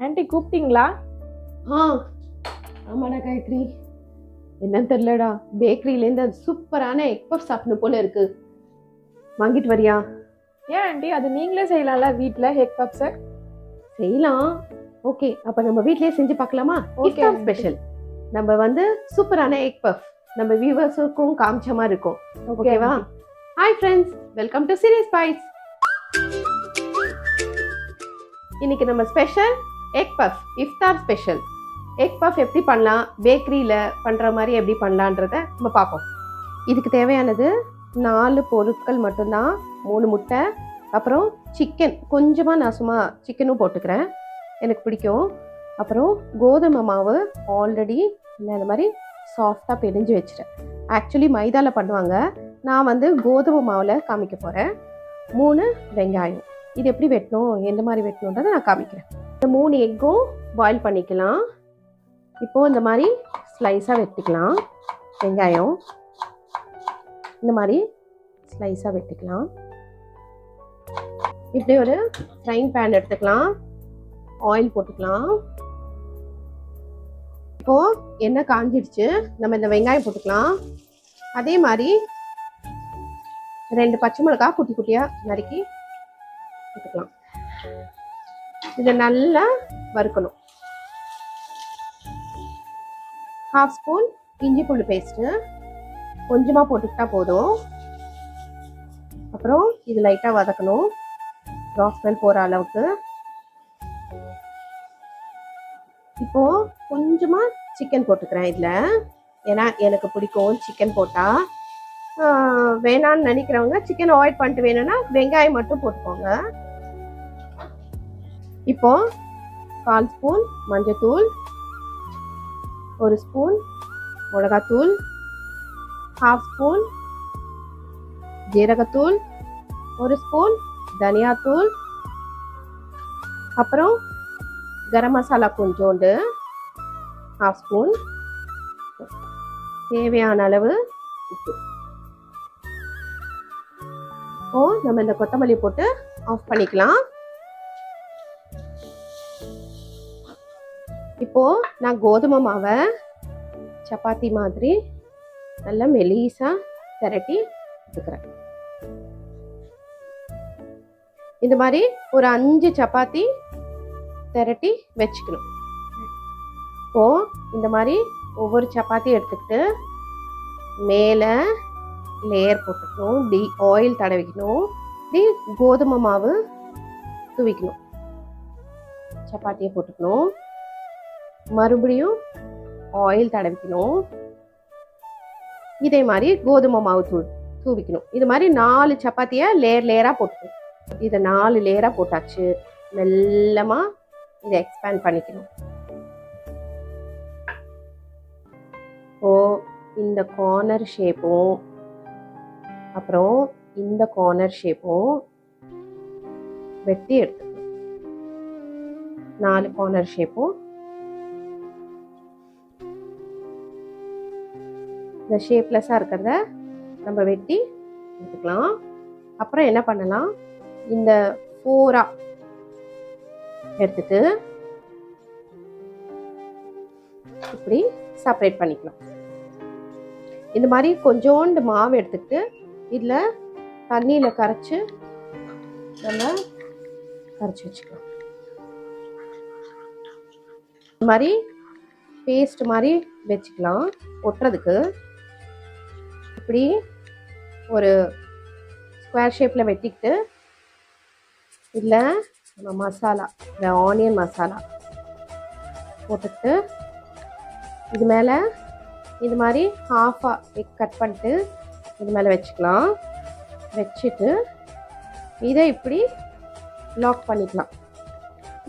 Anti கூப்பிட்டீங்களா? ஆ ஆமாடா காயத்ரி. என்னன்னு தெரியலடா, பேக்கரியிலேருந்து அது சூப்பரான எக் பஃப் சாப்பிடணும் போல இருக்கு. வாங்கிட்டு வரியா? ஏன் ஆன்ட்டி, அது நீங்களே செய்யலாம்ல வீட்டில் எக் பப்ஸை? செய்யலாம். ஓகே, அப்போ நம்ம வீட்லயே செஞ்சு பார்க்கலாமா? Okay, இஃப்தார் aunty. ஸ்பெஷல். நம்ம சூப்பரான எக் பஃப் நம்ம வியூவர்ஸுக்கும் காமிச்ச மாதிரி இருக்கும். ஓகேவா? Hi friends, welcome to serious spice. இன்னைக்கு நம்ம ஸ்பெஷல் எக் பஃப், இஃப்தார் ஸ்பெஷல். எக் பஃப் எப்படி பண்ணலாம், பேக்கரியில் பண்ணுற மாதிரி எப்படி பண்ணலான்றத நம்ம பார்ப்போம். இதுக்கு தேவையானது 4 பொருட்கள் மட்டும்தான். 3 முட்டை, அப்புறம் சிக்கன், கொஞ்சமாக நான் சும்மா சிக்கனும் போட்டுக்கிறேன், எனக்கு பிடிக்கும். அப்புறம் கோதுமை மாவு ஆல்ரெடி இந்த மாதிரி சாஃப்டாக பிணைஞ்சு வச்சுட்டேன். ஆக்சுவலி மைதாவில் பண்ணுவாங்க, நான் கோதுமை மாவில் காமிக்க போகிறேன். 3 வெங்காயம், இது எப்படி வெட்டணும், எந்த மாதிரி வெட்டணுன்றதை நான் காமிக்கிறேன். இந்த 3 எக்கும் பாயில் பண்ணிக்கலாம். இப்போது இந்த மாதிரி ஸ்லைஸாக வெட்டிக்கலாம். வெங்காயம் இந்த மாதிரி ஸ்லைஸாக வெட்டிக்கலாம். இப்படி ஒரு ஃப்ரைங் பேன் எடுத்துக்கலாம், ஆயில் போட்டுக்கலாம். இப்போது எண்ணெய் காஞ்சிடுச்சு, நம்ம இந்த வெங்காயம் போட்டுக்கலாம். அதே மாதிரி 2 பச்சை மிளகாய் குட்டி குட்டியாக நறுக்கி போட்டுக்கலாம். இதை நல்லா வறுக்கணும். 1/2 ஸ்பூன் இஞ்சி பூண்டு பேஸ்ட்டு கொஞ்சமாக போட்டுக்கிட்டா போதும். அப்புறம் இது லைட்டாக வதக்கணும், ரா ஸ்மெல் போகிற அளவுக்கு. இப்போது கொஞ்சமாக சிக்கன் போட்டுக்கிறேன் இதில், ஏன்னா எனக்கு பிடிக்கும் சிக்கன் போட்டால். வேணான்னு நினைக்கிறவங்க சிக்கன் அவாய்ட் பண்ணிட்டு வேணும்னா வெங்காயம் மட்டும் போட்டுக்கோங்க. இப்போது 1/4 ஸ்பூன் மஞ்சத்தூள், 1 ஸ்பூன் மிளகாத்தூள், 1/2 ஸ்பூன் ஜீரகத்தூள், 1 ஸ்பூன் தனியாத்தூள், அப்புறம் கரம் மசாலா கொஞ்சோண்டு 1/2 ஸ்பூன், தேவையான அளவு உப்பு. நம்ம இந்த கொத்தமல்லி போட்டு ஆஃப் பண்ணிக்கலாம். இப்போ நான் கோதுமை மாவை சப்பாத்தி மாதிரி நல்லா மெலிசா திரட்டி எடுத்துக்கிறேன். இந்த மாதிரி ஒரு 5 சப்பாத்தி திரட்டி வச்சுக்கணும். இப்போ இந்த மாதிரி ஒவ்வொரு சப்பாத்தி எடுத்துக்கிட்டு மேலே லேயர் போட்டுக்கணும், இப்படி ஆயில் தடவிக்கணும், இப்படி கோதுமை மாவு தூவிக்கணும். சப்பாத்தியை போட்டுக்கணும், மறுபடியும் ஆயில் தடவிக்கணும், இதே மாதிரி கோதுமை மாவு தூவிக்கணும். இது மாதிரி 4 சப்பாத்தியை லேயராக போட்டுக்கணும். இதை 4 லேயராக போட்டாச்சு. மெல்லமாக இதை எக்ஸ்பேண்ட் பண்ணிக்கணும். இந்த கார்னர் ஷேப்பும் அப்புறம் இந்த கார்னர் ஷேப்பும் வெட்டி எடுத்துக்கணும். 4 கார்னர் ஷேப்பும் இந்த ஷேப்லெஸ்ஸாக இருக்கிறத நம்ம வெட்டி எடுத்துக்கலாம். அப்புறம் என்ன பண்ணலாம், இந்த 4 எடுத்துட்டு இப்படி செப்பரேட் பண்ணிக்கலாம். இந்த மாதிரி கொஞ்சோண்டு மாவு எடுத்துக்கிட்டு இதில் தண்ணியில் கரைச்சி வச்சுக்கலாம். இந்த மாதிரி பேஸ்ட் மாதிரி வச்சுக்கலாம் ஒட்டுறதுக்கு. இப்படி ஒரு ஸ்கொயர் ஷேப்பில் வெட்டிக்கிட்டு இதில் நம்ம மசாலா, இந்த ஆனியன் மசாலா போட்டுக்கிட்டு இது மேலே இது மாதிரி ஹாஃபாக கட் பண்ணிட்டு இது மேலே வச்சுக்கலாம். வச்சுட்டு இதை இப்படி லாக் பண்ணிக்கலாம்.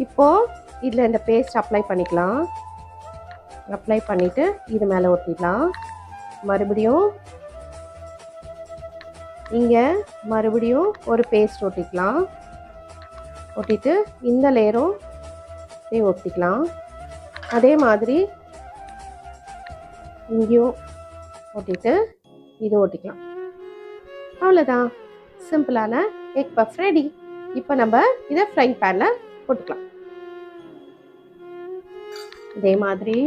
இப்போது இதில் இந்த பேஸ்ட் அப்ளை பண்ணிக்கலாம். அப்ளை பண்ணிவிட்டு இது மேலே ஒட்டிடலாம். மறுபடியும் இங்கே மறுபடியும் ஒரு பேஸ்ட் ஒட்டிக்கலாம். ஒட்டிட்டு இந்த லேயரும் ஒட்டிக்கலாம். அதே மாதிரி இங்கேயும் ஒட்டிட்டு இது ஒட்டிக்கலாம். அவ்வளோதான், சிம்பிளான எக் பஃப் ரெடி. இப்போ நம்ம இதை ஃப்ரைங் பேனில் போட்டுக்கலாம். இதே மாதிரி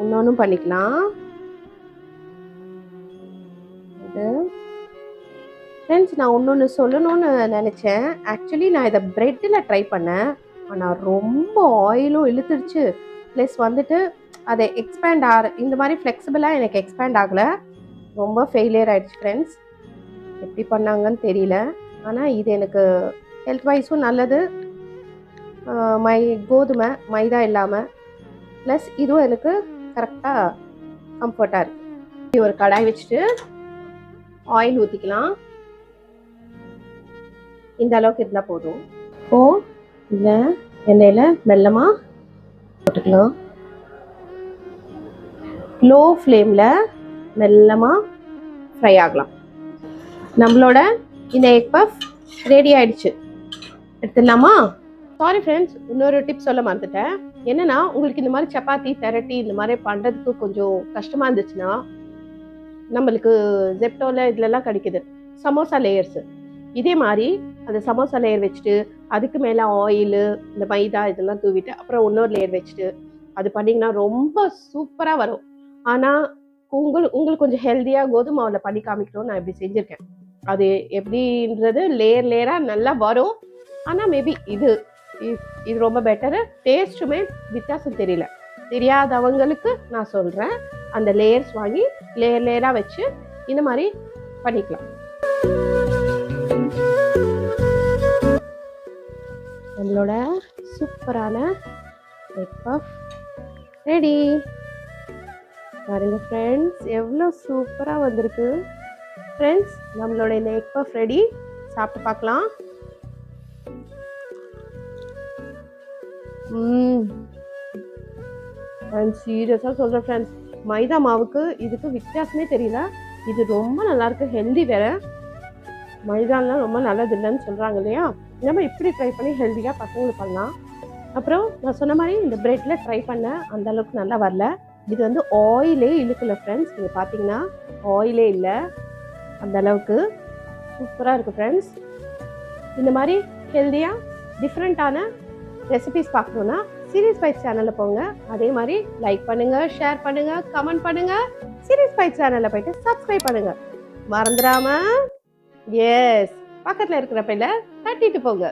இன்னொன்றும் பண்ணிக்கலாம். இது ஃப்ரெண்ட்ஸ், நான் இன்னொன்று சொல்லணும்னு நினச்சேன். ஆக்சுவலி நான் இதை ப்ரெட்டில் ட்ரை பண்ணேன். ஆனால் ரொம்ப ஆயிலும் இழுத்துடுச்சு. ப்ளஸ் வந்துட்டு அதை எக்ஸ்பேண்ட் இந்த மாதிரி ஃப்ளெக்சிபிளாக எனக்கு எக்ஸ்பேண்ட் ஆகலை. ரொம்ப ஃபெயிலியர் ஆகிடுச்சு ஃப்ரெண்ட்ஸ். எப்படி பண்ணாங்கன்னு தெரியல. ஆனால் இது எனக்கு ஹெல்த் வைஸும் நல்லது. கோதுமை மைதா இல்லாமல், ப்ளஸ் இதுவும் எனக்கு கரெக்டாக கம்ஃபர்ட்டாக இருக்குது. ஒரு கடாய் வச்சுட்டு ஆயில் ஊற்றிக்கலாம். இந்த அளவுக்கு இருந்தால் போதும். இப்போது இதில் எண்ணெயில் மெல்லமாக போட்டுக்கலாம். லோ ஃப்ளேமில் மெல்லமாக ஃப்ரை ஆகலாம். நம்மளோட இந்த எக் பஃப் ரெடி ஆயிடுச்சு. எடுத்துடலாமா? சாரி ஃப்ரெண்ட்ஸ், இன்னொரு டிப் சொல்ல மறந்துட்டேன். என்னன்னா, உங்களுக்கு இந்த மாதிரி சப்பாத்தி திரட்டி இந்த மாதிரி பண்ணுறதுக்கு கொஞ்சம் கஷ்டமாக இருந்துச்சுன்னா, நம்மளுக்கு ஜெப்டோவில் இதுலலாம் கிடைக்குது சமோசா லேயர்ஸு. இதே மாதிரி அந்த சமோசா லேயர் வச்சுட்டு அதுக்கு மேலே ஆயிலு, இந்த மைதா இதெல்லாம் தூவிட்டு அப்புறம் இன்னொரு லேயர் வச்சுட்டு அது பண்ணிங்கன்னா ரொம்ப சூப்பராக வரும். ஆனால் உங்களுக்கு கொஞ்சம் ஹெல்த்தியாக கோதுமாவில் பண்ணி காமிக்கணும்னு நான் இப்படி செஞ்சுருக்கேன். அது எப்படின்றது லேயராக நல்லா வரும். ஆனால் மேபி இது ரொம்ப பெட்டரு. டேஸ்ட்டுமே வித்தியாசம் தெரியாதவங்களுக்கு நான் சொல்கிறேன். அந்த லேயர்ஸ் வாங்கி லேயராக வச்சு இந்த மாதிரி பண்ணிக்கலாம். நம்மளோட சூப்பரான எக் பஃப் ரெடி. பாருங்க ஃப்ரெண்ட்ஸ், எவ்வளோ சூப்பராக வந்திருக்கு. ஃப்ரெண்ட்ஸ், நம்மளோட இந்த எக் பஃப் ரெடி. சாப்பிட்டு பார்க்கலாம். சீரியஸாக சொல்கிறேன் ஃப்ரெண்ட்ஸ், மைதா மாவுக்கு இதுக்கு வித்தியாசமே தெரியல. இது ரொம்ப நல்லாயிருக்கு, ஹெல்தி வேறு. மைதாலாம் ரொம்ப நல்லது இல்லைன்னு சொல்கிறாங்க இல்லையா? நம்ம இப்படி ட்ரை பண்ணி ஹெல்த்தியாக பசங்களுக்கு பண்ணலாம். அப்புறம் நான் சொன்ன மாதிரி இந்த ப்ரெட்டில் ட்ரை பண்ணேன், அந்த அளவுக்கு நல்லா வரல. இது வந்து ஆயிலே இழுக்கல ஃப்ரெண்ட்ஸ். நீங்கள் பார்த்தீங்கன்னா ஆயிலே இல்லை, அந்த அளவுக்கு சூப்பராக இருக்குது ஃப்ரெண்ட்ஸ். இந்த மாதிரி ஹெல்த்தியாக டிஃப்ரெண்ட்டான ரெசிபிஸ் பார்க்கணுன்னா சீரியஸ் பைட்ஸ் சேனலில் போங்க. அதே மாதிரி லைக் பண்ணுங்கள், ஷேர் பண்ணுங்கள், கமெண்ட் பண்ணுங்கள். சீரியஸ் பைட்ஸ் சேனலில் போய்ட்டு சப்ஸ்கிரைப் பண்ணுங்கள் மறந்துடாமல். எஸ், பக்கத்தில் இருக்கிற பெல்லை தட்டிட்டு போங்க.